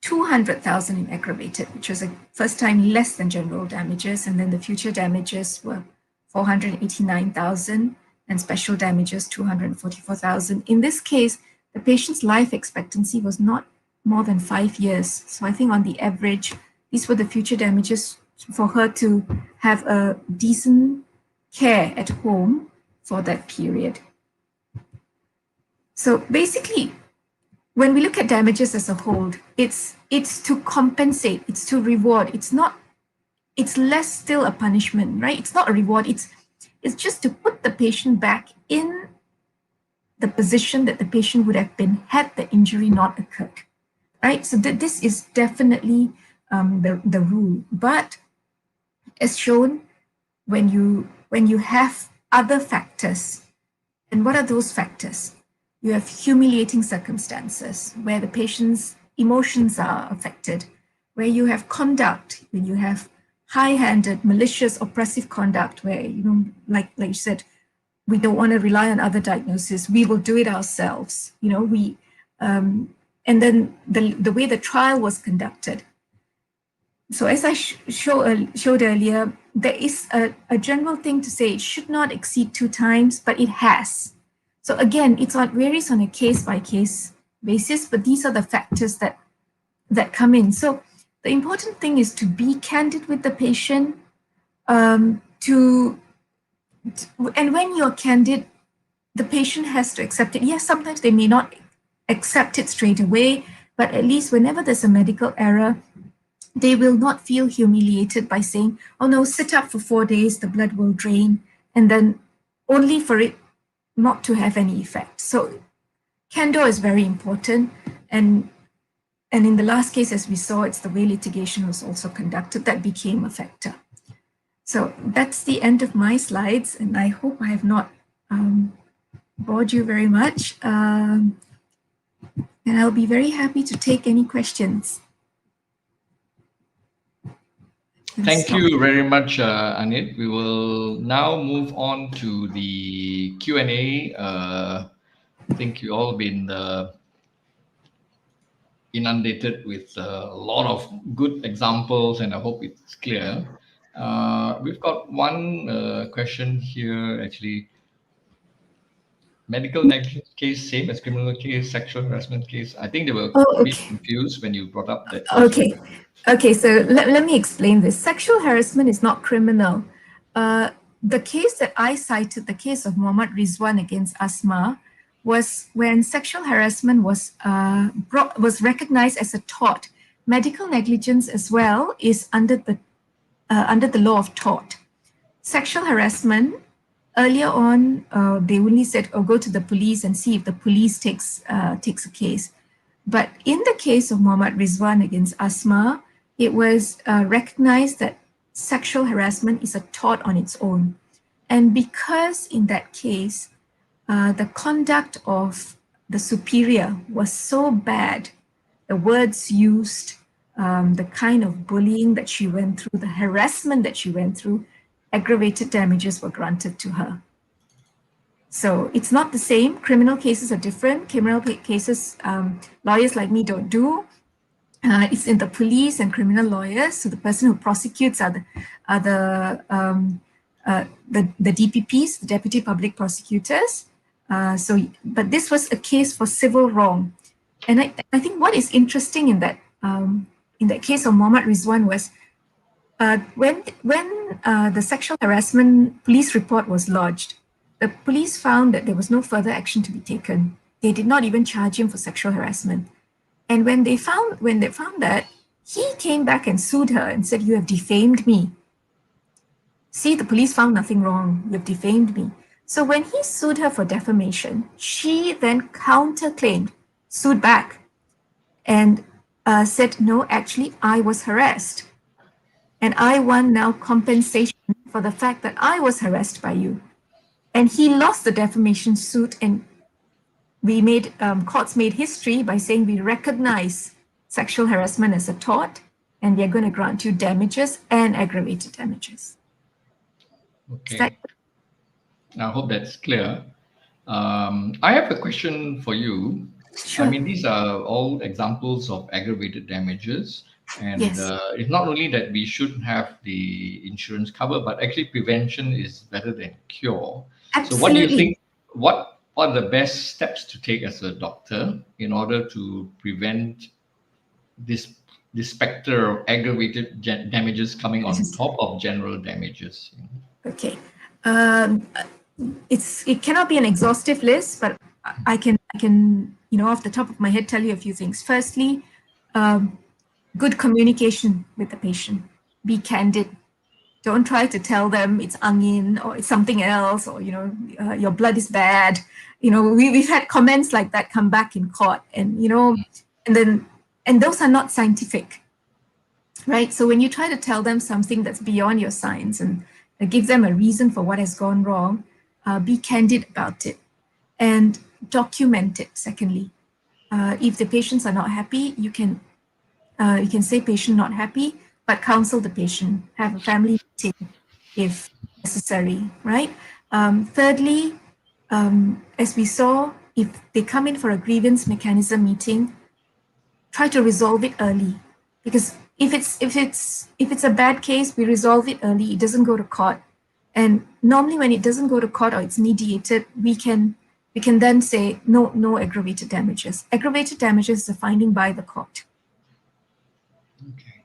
200,000 in aggravated, which was a first time less than general damages, and then the future damages were 489,000 and special damages 244,000. In this case, the patient's life expectancy was not more than 5 years. So I think on the average, these were the future damages for her to have a decent care at home for that period. So basically, when we look at damages as a whole, it's to compensate, it's to reward. It's less still a punishment, right? It's not a reward. It's just to put the patient back in the position that the patient would have been had the injury not occurred, right? So this is definitely the rule. But as shown, when you have other factors, and what are those factors? You have humiliating circumstances where the patient's emotions are affected, where you have conduct, when you have high-handed, malicious, oppressive conduct, where, like you said, we don't want to rely on other diagnoses. We will do it ourselves. And then the way the trial was conducted. So as I showed earlier, there is a general thing to say it should not exceed 2 times, but it has. So again, it varies on a case-by-case basis, but these are the factors that come in. So the important thing is to be candid with the patient, and when you're candid, the patient has to accept it. Yes, sometimes they may not accept it straight away, but at least whenever there's a medical error, they will not feel humiliated by saying, oh no, sit up for 4 days, the blood will drain, and then only for it not to have any effect. So candor is very important. And in the last case, as we saw, it's the way litigation was also conducted that became a factor. So that's the end of my slides, and I hope I have not bored you very much. And I'll be very happy to take any questions. Thank you very much, Anit. We will now move on to the Q&A. I think you all been inundated with a lot of good examples, and I hope it's clear. We've got one question here, actually. Medical negligence case, same as criminal case, sexual harassment case. I think they were a bit confused when you brought up that question. Okay, so let me explain this. Sexual harassment is not criminal. The case that I cited, the case of Muhammad Rizwan against Asma, was when sexual harassment was recognized as a tort. Medical negligence as well is under the law of tort. Sexual harassment, earlier on, they only said, oh, go to the police and see if the police takes a case. But in the case of Muhammad Rizwan against Asma, it was recognized that sexual harassment is a tort on its own. And because in that case, the conduct of the superior was so bad, the words used, the kind of bullying that she went through, the harassment that she went through, aggravated damages were granted to her. So it's not the same. Criminal cases are different. Criminal cases, lawyers like me don't do. It's in the police and criminal lawyers. So the person who prosecutes are the DPPs, the Deputy Public Prosecutors. But this was a case for civil wrong. And I think what is interesting in that case of Muhammad Rizwan was when the sexual harassment police report was lodged, the police found that there was no further action to be taken. They did not even charge him for sexual harassment. And when they found that, he came back and sued her and said, you have defamed me. See, the police found nothing wrong. You have defamed me. So when he sued her for defamation, she then counterclaimed, sued back, and said, no, actually, I was harassed. And I want now compensation for the fact that I was harassed by you. And he lost the defamation suit, and we courts made history by saying we recognize sexual harassment as a tort, and they're going to grant you damages and aggravated damages. Okay. I hope that's clear. I have a question for you. Sure. I mean, these are all examples of aggravated damages. And Yes. it's not only that we should have the insurance cover, but actually prevention is better than cure. Absolutely. So what do you think, what are the best steps to take as a doctor in order to prevent this specter of aggravated damages coming on top of general damages? Okay. It cannot be an exhaustive list, but I can off the top of my head tell you a few things. Firstly, good communication with the patient. Be candid. Don't try to tell them it's angin or it's something else, or your blood is bad. We've had comments like that come back in court, and and those are not scientific, right? So when you try to tell them something that's beyond your science and give them a reason for what has gone wrong, be candid about it and document it. Secondly, if the patients are not happy, you can say patient not happy, but counsel the patient, have a family meeting if necessary, right? Thirdly, as we saw, if they come in for a grievance mechanism meeting, try to resolve it early, because if it's a bad case, we resolve it early. It doesn't go to court, and normally when it doesn't go to court or it's mediated, we can then say no aggravated damages. Aggravated damages is a finding by the court. Okay.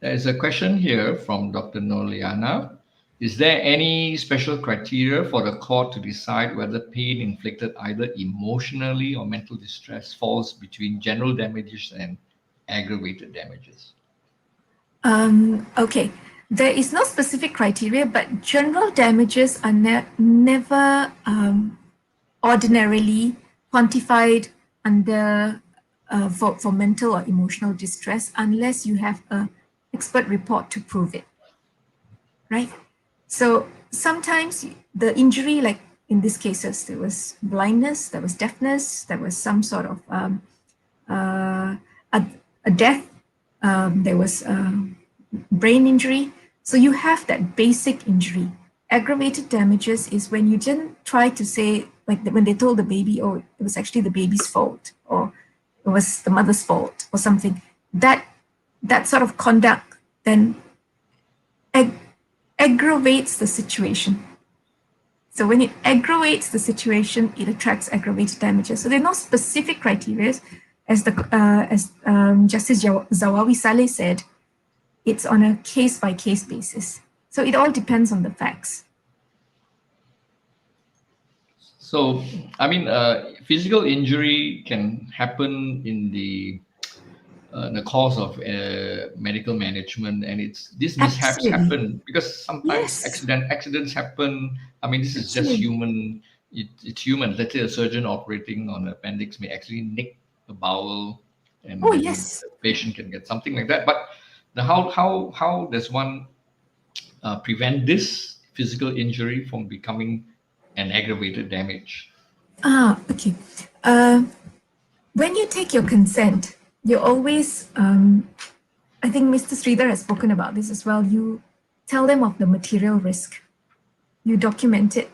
There is a question here from Dr. Noliana. Is there any special criteria for the court to decide whether pain inflicted either emotionally or mental distress falls between general damages and aggravated damages? Okay, there is no specific criteria, but general damages are never ordinarily quantified under for mental or emotional distress unless you have an expert report to prove it, right? So sometimes the injury, like in these cases, there was blindness, there was deafness, there was some sort of a death, there was brain injury. So you have that basic injury. Aggravated damages is when you didn't try to say, like when they told the baby, oh, it was actually the baby's fault, or it was the mother's fault, or something. That sort of conduct then aggravates the situation. So when it aggravates the situation, it attracts aggravated damages. So there are no specific criteria, as Justice Zawawi Saleh said. It's on a case-by-case basis. So it all depends on the facts. So, I mean, physical injury can happen in the course of medical management, and these mishaps happen because sometimes accidents happen. I mean, this is just human. It's human. Let's say a surgeon operating on an appendix may actually nick a bowel, and the patient can get something like that. But how does one prevent this physical injury from becoming an aggravated damage? Okay. When you take your consent, you always, I think Mr. Sridhar has spoken about this as well. You tell them of the material risk. You document it.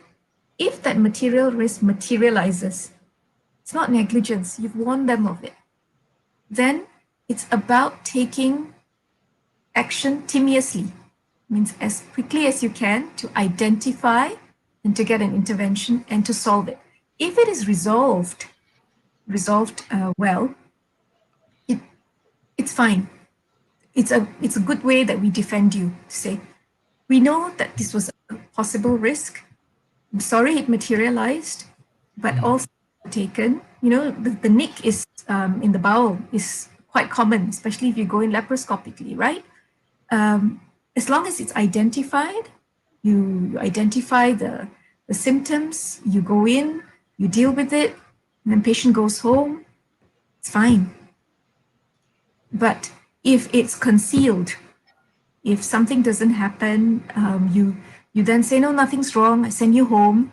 If that material risk materializes, it's not negligence. You've warned them of it. Then it's about taking action timeously, means as quickly as you can, to identify and to get an intervention and to solve it. If it is resolved well, it's fine. It's a good way that we defend you, to say, we know that this was a possible risk. I'm sorry it materialized, but also taken. The nick is in the bowel is quite common, especially if you go in laparoscopically, right? As long as it's identified, you identify the symptoms, you go in, you deal with it, and then patient goes home, it's fine. But if it's concealed, if something doesn't happen, you then say, no, nothing's wrong, I send you home.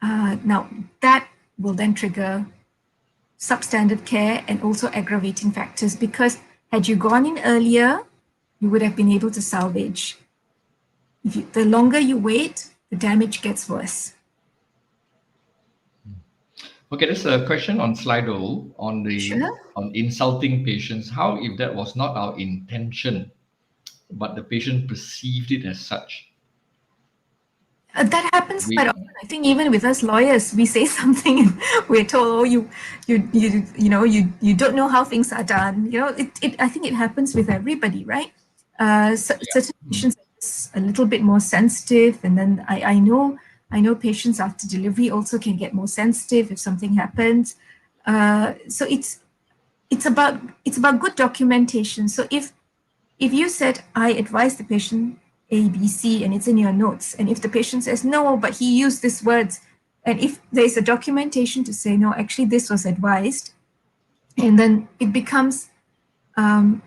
Now that will then trigger substandard care, and also aggravating factors, because had you gone in earlier, you would have been able to salvage. The longer you wait, the damage gets worse. Okay, there's a question on Slido on Sure. on insulting patients. How if that was not our intention, but the patient perceived it as such? That happens We, quite often. I think even with us lawyers, we say something and we're told, "Oh, you don't know how things are done." I think it happens with everybody, right? Certain patients are a little bit more sensitive, and then I know patients after delivery also can get more sensitive if something happens. So it's about good documentation. So if you said, I advise the patient A, B, C, and it's in your notes, and if the patient says, no, but he used these words, and if there's a documentation to say, no, actually this was advised, and then it becomes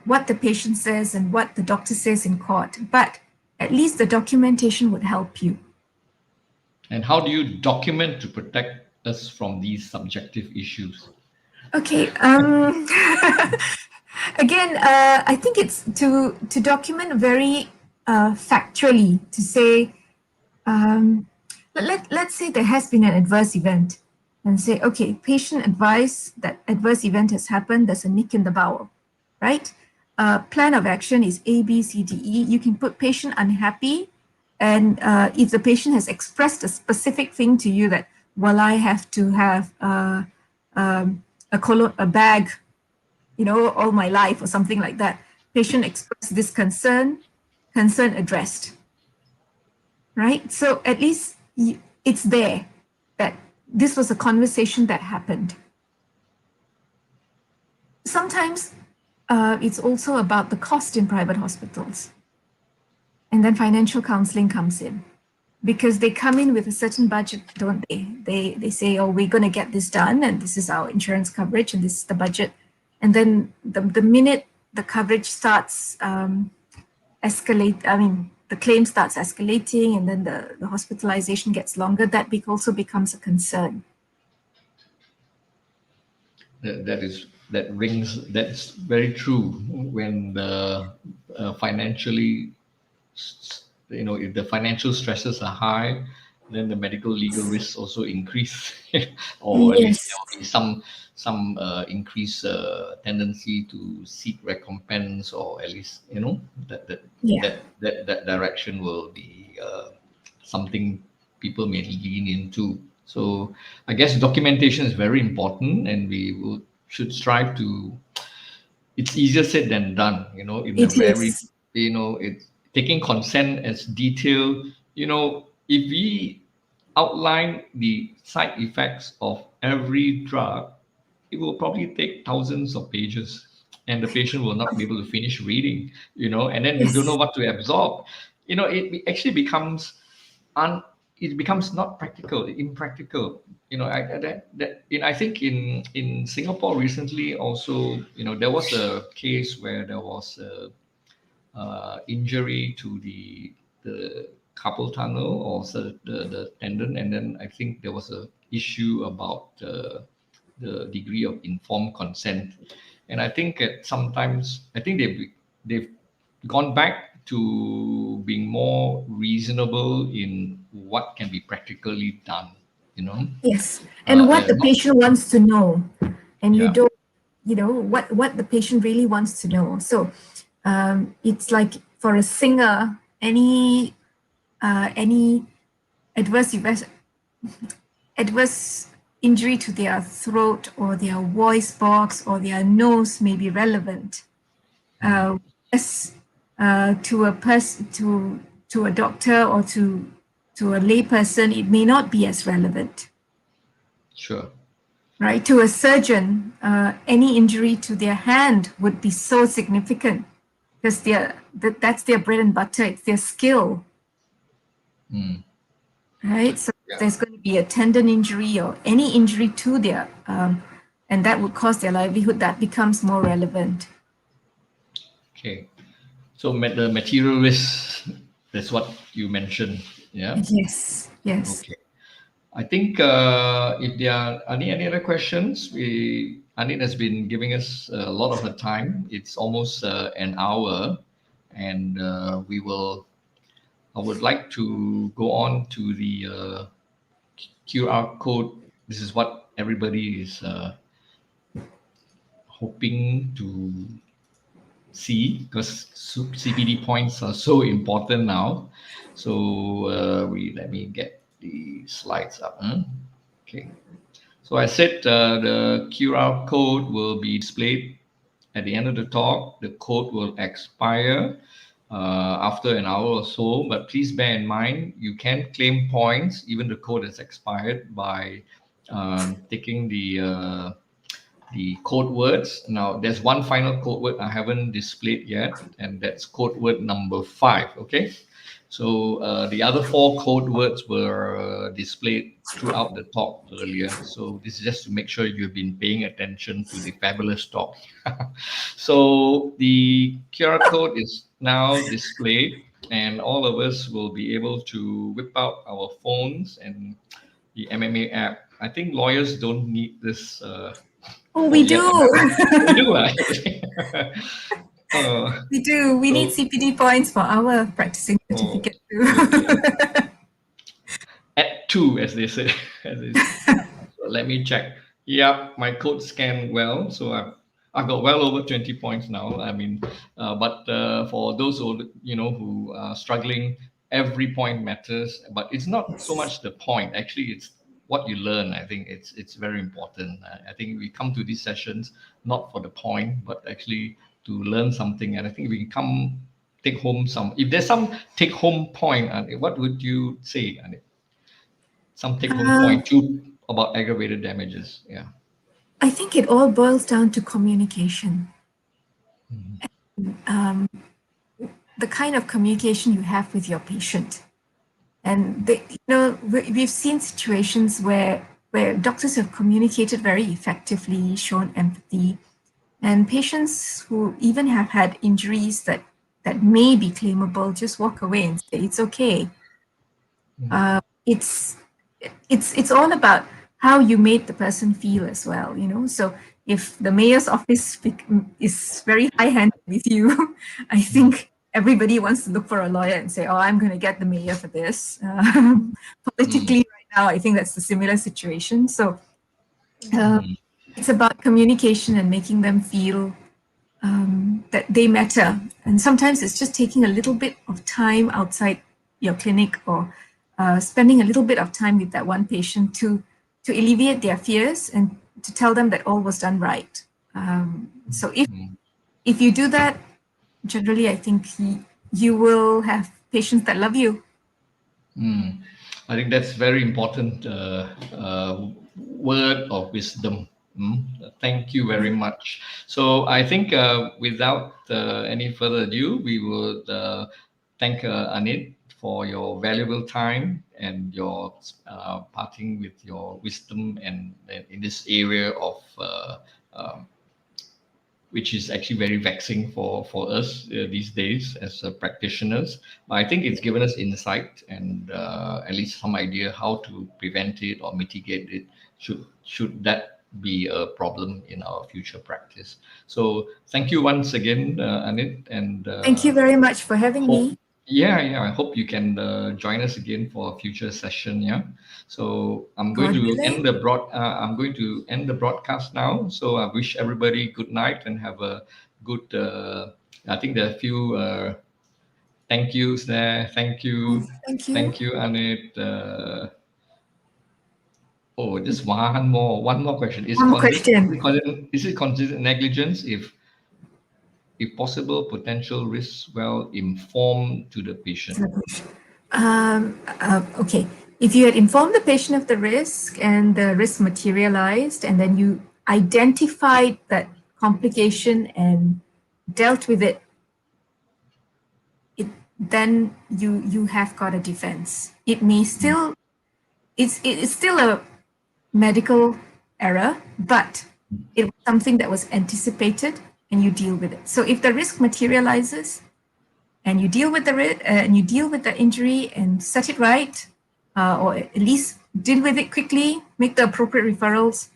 what the patient says and what the doctor says in court. But at least the documentation would help you. and how do you document to protect us from these subjective issues? Okay. Again, I think it's to document very factually, to say, let's say there has been an adverse event, and say, okay, patient advised that adverse event has happened, there's a nick in the bowel, right? Plan of action is A, B, C, D, E. You can put patient unhappy, and if the patient has expressed a specific thing to you that, well, I have to have a bag, all my life, or something like that. Patient expressed this concern addressed, right? So at least it's there that this was a conversation that happened. Sometimes it's also about the cost in private hospitals. And then financial counseling comes in, because they come in with a certain budget, don't they? They say, oh, we're going to get this done, and this is our insurance coverage, and this is the budget. And then the minute the coverage starts the claim starts escalating, and then the hospitalization gets longer, that also becomes a concern. That's very true. When the financially, if the financial stresses are high, then the medical legal risks also increase, or at least there will be some increased tendency to seek recompense, or at least that direction will be something people may lean into. So I guess documentation is very important, and should strive to. It's easier said than done, in a very, it's taking consent as detailed. If we outline the side effects of every drug, it will probably take thousands of pages, and the patient will not be able to finish reading, and then you don't know what to absorb. It actually becomes it becomes not practical, impractical. I think in Singapore recently also, there was a case where there was a injury to the carpal tunnel, or the tendon, and then I think there was a issue about the degree of informed consent. And I think sometimes I think they've gone back to being more reasonable in what can be practically done. Yes, and what the patient wants to know, and you don't, what the patient really wants to know. So it's like for a singer, any adverse injury to their throat or their voice box or their nose may be relevant. To a person, to a doctor, or to a lay person, it may not be as relevant. Sure. Right? To a surgeon, any injury to their hand would be so significant, because that's their bread and butter. It's their skill. Right? So there's going to be a tendon injury or any injury to their, and that would cause their livelihood, that becomes more relevant. Okay. So the material risk, that's what you mentioned. Yeah. Yes. Okay. I think if there are any other questions, Anit has been giving us a lot of her time. It's almost an hour, and we will. I would like to go on to the QR code. This is what everybody is hoping to see because CPD points are so important now. So let me get the slides up. Okay. So I said the QR code will be displayed at the end of the talk. The code will expire after an hour or so, but please bear in mind you can claim points even the code is expired by taking the code words. Now, there's one final code word I haven't displayed yet, and that's code word number 5. Okay. So the other 4 code words were displayed throughout the talk earlier. So this is just to make sure you've been paying attention to the fabulous talk. So the QR code is now displayed, and all of us will be able to whip out our phones and the MMA app. I think lawyers don't need this. Oh, we Yet. do. We do, actually. We do. We need CPD points for our practicing certificate too. At 2, as they say. So let me check. Yeah, my code scanned well, so I've got well over 20 points now. I mean, but for those who are struggling, every point matters. But it's not so much the point. Actually, it's what you learn. I think it's very important. I think we come to these sessions not for the point, but actually to learn something. And I think we can take home some. If there's some take home point, what would you say, Anit? Some take home point too about aggravated damages. Yeah. I think it all boils down to communication. And, the kind of communication you have with your patient. And we've seen situations where doctors have communicated very effectively, shown empathy, and patients who even have had injuries that may be claimable just walk away and say it's okay. It's all about how you made the person feel as well, So if the mayor's office is very high-handed with you, I think everybody wants to look for a lawyer and say, "Oh, I'm going to get the mayor for this." Politically, right now, I think that's the similar situation. So it's about communication and making them feel that they matter. And sometimes it's just taking a little bit of time outside your clinic or spending a little bit of time with that one patient to alleviate their fears and to tell them that all was done right. So if you do that, generally, I think you will have patients that love you. I think that's very important word of wisdom. Thank you very much. So I think without any further ado, we would thank Anit for your valuable time and your parting with your wisdom and in this area of which is actually very vexing for us these days as practitioners. But I think it's given us insight and at least some idea how to prevent it or mitigate it should that be a problem in our future practice. So thank you once again, Anit. And thank you very much for having me. Yeah, I hope you can join us again for a future session. Yeah. So I'm going to end the broadcast now. So I wish everybody good night and have a good. I think there are a few thank yous there. Thank you. Thank you, Anit. Just one more question. Is it considered negligence if possible, potential risks well informed to the patient? Okay. If you had informed the patient of the risk and the risk materialized, and then you identified that complication and dealt with it, then you have got a defense. It may still, it's still a medical error, but it was something that was anticipated and you deal with it. So if the risk materializes and you deal with the injury and set it right, or at least deal with it quickly, make the appropriate referrals,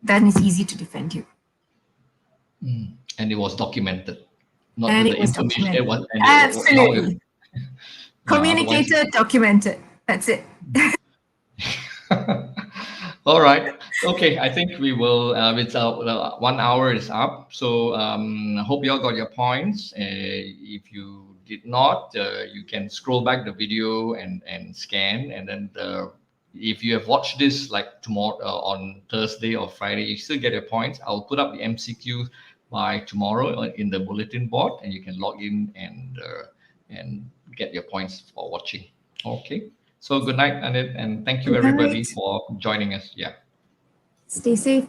then it's easy to defend you. And it was documented. Not And the it was information. documented. And Absolutely. Communicated, otherwise... documented. That's it. All right. Okay. I think we will. It's 1 hour is up. So I hope you all got your points. If you did not, you can scroll back the video and scan. And then if you have watched this like tomorrow on Thursday or Friday, you still get your points. I'll put up the MCQ by tomorrow in the bulletin board, and you can log in and get your points for watching. Okay. So good night, Anit, and thank you Good everybody night. for joining us. Yeah. Stay safe.